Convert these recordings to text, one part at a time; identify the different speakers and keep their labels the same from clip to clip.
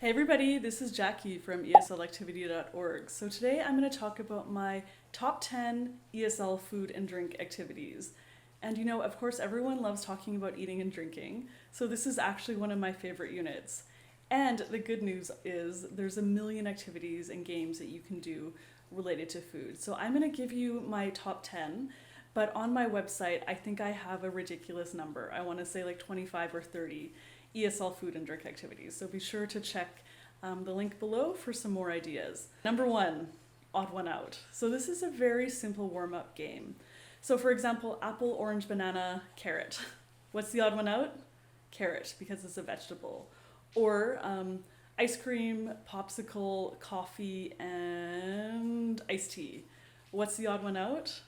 Speaker 1: Hey everybody, this is Jackie from eslactivity.org. So today I'm going to talk about my top 10 ESL food and drink activities. And of course, everyone loves talking about eating and drinking, so this is actually one of my favorite units. And the good news is there's a million activities and games that you can do related to food. So I'm going to give you my top 10, but on my website, I think I have a ridiculous number. I want to say like 25 or 30 ESL food and drink activities. So be sure to check the link below for some more ideas. Number one, odd one out. So this is a very simple warm-up game. So for example, apple, orange, banana, carrot. What's the odd one out? Carrot, because it's a vegetable. Or ice cream, popsicle, coffee, and iced tea. What's the odd one out?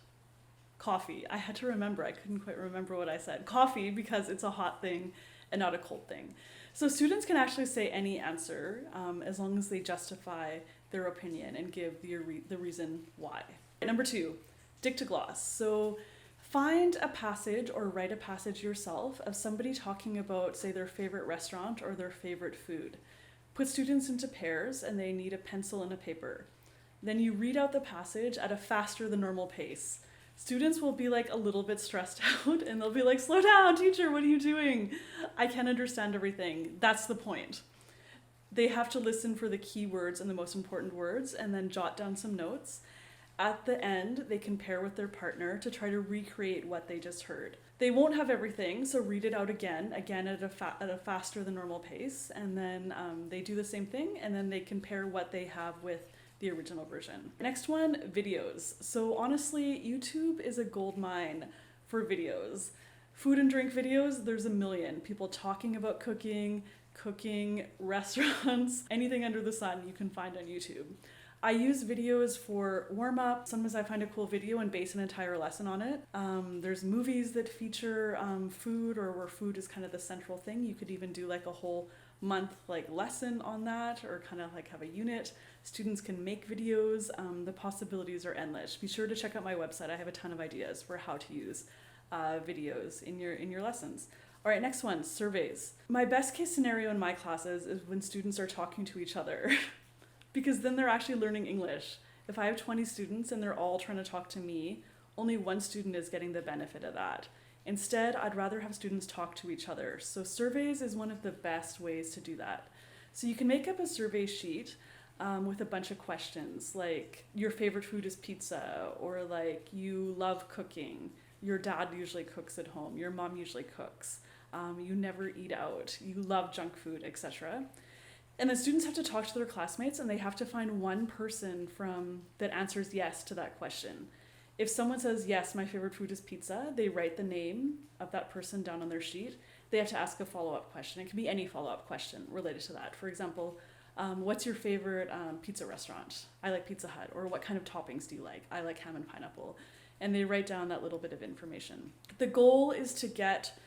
Speaker 1: Coffee. I had to remember. I couldn't quite remember what I said. Coffee, because it's a hot thing and not a cold thing. So students can actually say any answer as long as they justify their opinion and give the reason why. Number two, dictogloss. So find a passage or write a passage yourself of somebody talking about, say, their favorite restaurant or their favorite food. Put students into pairs and they need a pencil and a paper. Then you read out the passage at a faster than normal pace. Students will be like a little bit stressed out and they'll be like, slow down, teacher, what are you doing? I can't understand everything. That's the point. They have to listen for the key words and the most important words and then jot down some notes. At the end, they can pair with their partner to try to recreate what they just heard. They won't have everything, so read it out again at a faster than normal pace, and then they do the same thing, and then they compare what they have with the original version. Next one, videos. So honestly, YouTube is a gold mine for videos. Food and drink videos, there's a million. People talking about cooking, restaurants, anything under the sun you can find on YouTube. I use videos for warm-up. Sometimes I find a cool video and base an entire lesson on it. There's movies that feature food or where food is kind of the central thing. You could even do like a whole month lesson on that or kind of have a unit. Students can make videos. The possibilities are endless. Be sure to check out my website. I have a ton of ideas for how to use videos in your lessons. All right, next one, surveys. My best case scenario in my classes is when students are talking to each other because then they're actually learning English. If I have 20 students and they're all trying to talk to me, only one student is getting the benefit of that. Instead, I'd rather have students talk to each other. So surveys is one of the best ways to do that. So you can make up a survey sheet with a bunch of questions like your favorite food is pizza, or like you love cooking, your dad usually cooks at home, your mom usually cooks, you never eat out, you love junk food, etc. And the students have to talk to their classmates and they have to find one person that answers yes to that question. If someone says, yes, my favorite food is pizza, they write the name of that person down on their sheet. They have to ask a follow-up question. It can be any follow-up question related to that. For example, what's your favorite pizza restaurant? I like Pizza Hut. Or what kind of toppings do you like? I like ham and pineapple. And they write down that little bit of information. The goal is to get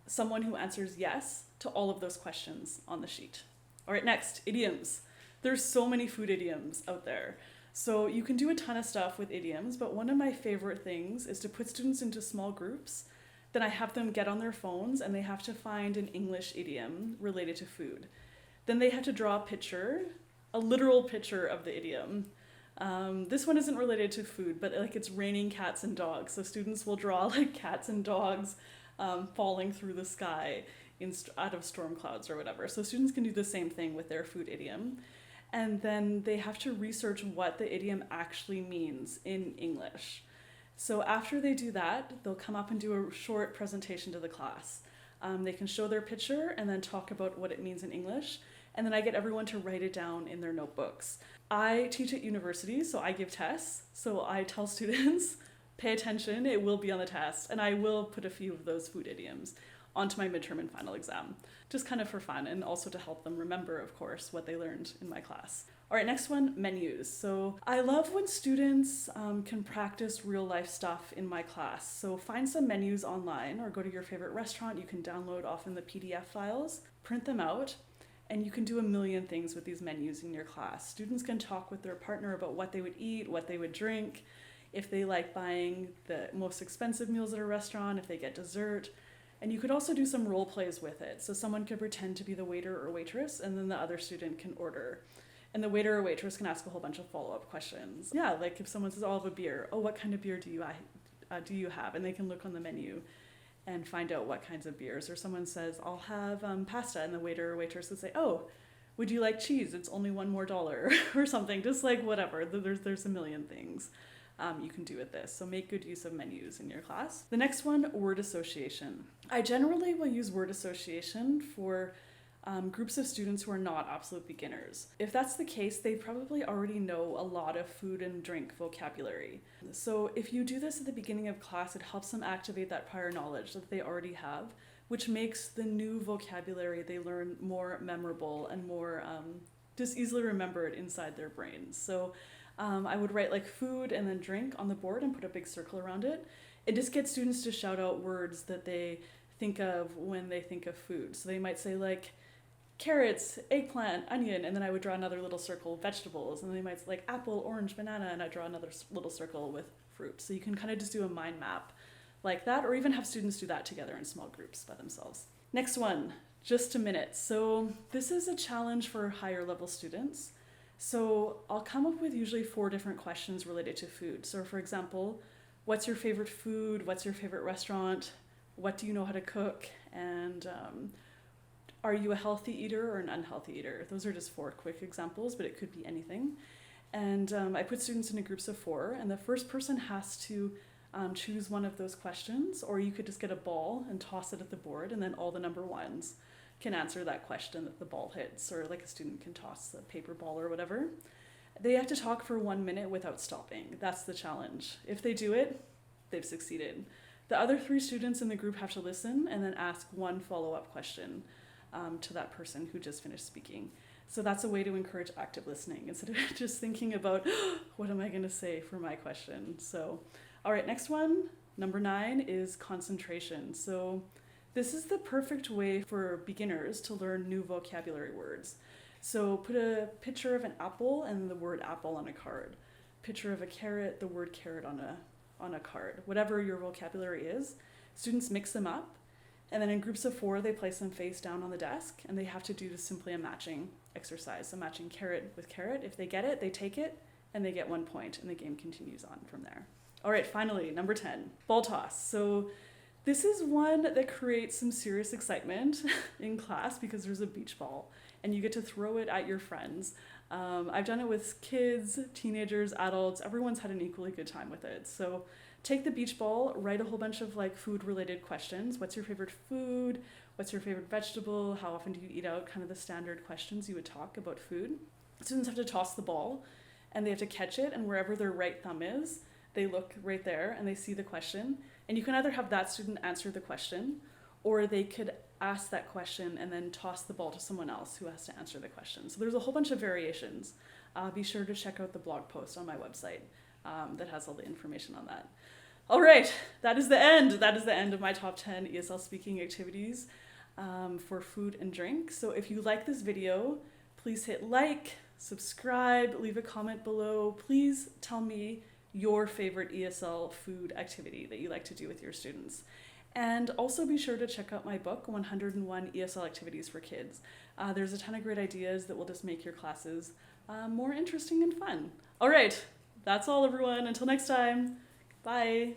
Speaker 1: someone who answers yes to all of those questions on the sheet. All right, next, idioms. There's so many food idioms out there. So you can do a ton of stuff with idioms, but one of my favorite things is to put students into small groups. Then I have them get on their phones and they have to find an English idiom related to food. Then they have to draw a picture, a literal picture of the idiom. This one isn't related to food, but it's raining cats and dogs. So students will draw cats and dogs falling through the sky out of storm clouds or whatever. So students can do the same thing with their food idiom. And then they have to research what the idiom actually means in English. So after they do that, they'll come up and do a short presentation to the class. They can show their picture and then talk about what it means in English. And then I get everyone to write it down in their notebooks. I teach at university, so I give tests. So I tell students, pay attention, it will be on the test. And I will put a few of those food idioms onto my midterm and final exam, just kind of for fun and also to help them remember, of course, what they learned in my class. All right, next one, menus. So I love when students can practice real life stuff in my class. So find some menus online or go to your favorite restaurant. You can download often the PDF files, print them out, and you can do a million things with these menus in your class. Students can talk with their partner about what they would eat, what they would drink, if they like buying the most expensive meals at a restaurant, if they get dessert. And you could also do some role plays with it. So someone could pretend to be the waiter or waitress, and then the other student can order. And the waiter or waitress can ask a whole bunch of follow-up questions. Yeah, like if someone says, "Oh, I'll have a beer." "Oh, what kind of beer do you have?" And they can look on the menu and find out what kinds of beers. Or someone says, "I'll have pasta," and the waiter or waitress would say, "Oh, would you like cheese? It's only $1 more," or something. Just like whatever. There's a million things you can do with this. So make good use of menus in your class. The next one, word association. I generally will use word association for groups of students who are not absolute beginners. If that's the case, they probably already know a lot of food and drink vocabulary. So if you do this at the beginning of class, it helps them activate that prior knowledge that they already have, which makes the new vocabulary they learn more memorable and more just easily remembered inside their brains. So I would write like food and then drink on the board and put a big circle around it. It just gets students to shout out words that they think of when they think of food. So they might say like carrots, eggplant, onion, and then I would draw another little circle, vegetables, and then they might say like apple, orange, banana, and I draw another little circle with fruit. So you can kind of just do a mind map like that, or even have students do that together in small groups by themselves. Next one, just a minute. So this is a challenge for higher level students. So I'll come up with usually 4 different questions related to food. So for example, what's your favorite food? What's your favorite restaurant? What do you know how to cook? And are you a healthy eater or an unhealthy eater? Those are just 4 quick examples, but it could be anything. And I put students into groups of 4, and the first person has to choose one of those questions, or you could just get a ball and toss it at the board, and then all the number 1s can answer that question that the ball hits, or like a student can toss a paper ball or whatever. They have to talk for 1 minute without stopping. That's the challenge. If they do it, they've succeeded. The other 3 students in the group have to listen and then ask 1 follow-up question to that person who just finished speaking. So that's a way to encourage active listening instead of just thinking about, what am I going to say for my question? So, all right, next one, number 9 is concentration. So this is the perfect way for beginners to learn new vocabulary words. So put a picture of an apple and the word apple on a card. Picture of a carrot, the word carrot on a card. Whatever your vocabulary is, students mix them up, and then in groups of 4, they place them face down on the desk, and they have to do just simply a matching exercise. So matching carrot with carrot. If they get it, they take it, and they get 1 point, and the game continues on from there. All right, finally, number 10, ball toss. So this is one that creates some serious excitement in class because there's a beach ball, and you get to throw it at your friends. I've done it with kids, teenagers, adults. Everyone's had an equally good time with it. So take the beach ball, write a whole bunch of like food related questions. What's your favorite food? What's your favorite vegetable? How often do you eat out? Kind of the standard questions you would talk about food. Students have to toss the ball and they have to catch it, and wherever their right thumb is, they look right there and they see the question. And you can either have that student answer the question, or they could ask that question and then toss the ball to someone else who has to answer the question. So there's a whole bunch of variations. Be sure to check out the blog post on my website that has all the information on that. All right, that is the end. That is the end of my top 10 ESL speaking activities for food and drink. So if you like this video, please hit like, subscribe, leave a comment below. Please tell me your favorite ESL food activity that you like to do with your students. And also be sure to check out my book, 101 ESL Activities for Kids. There's a ton of great ideas that will just make your classes more interesting and fun. All right, that's all everyone. Until next time, bye.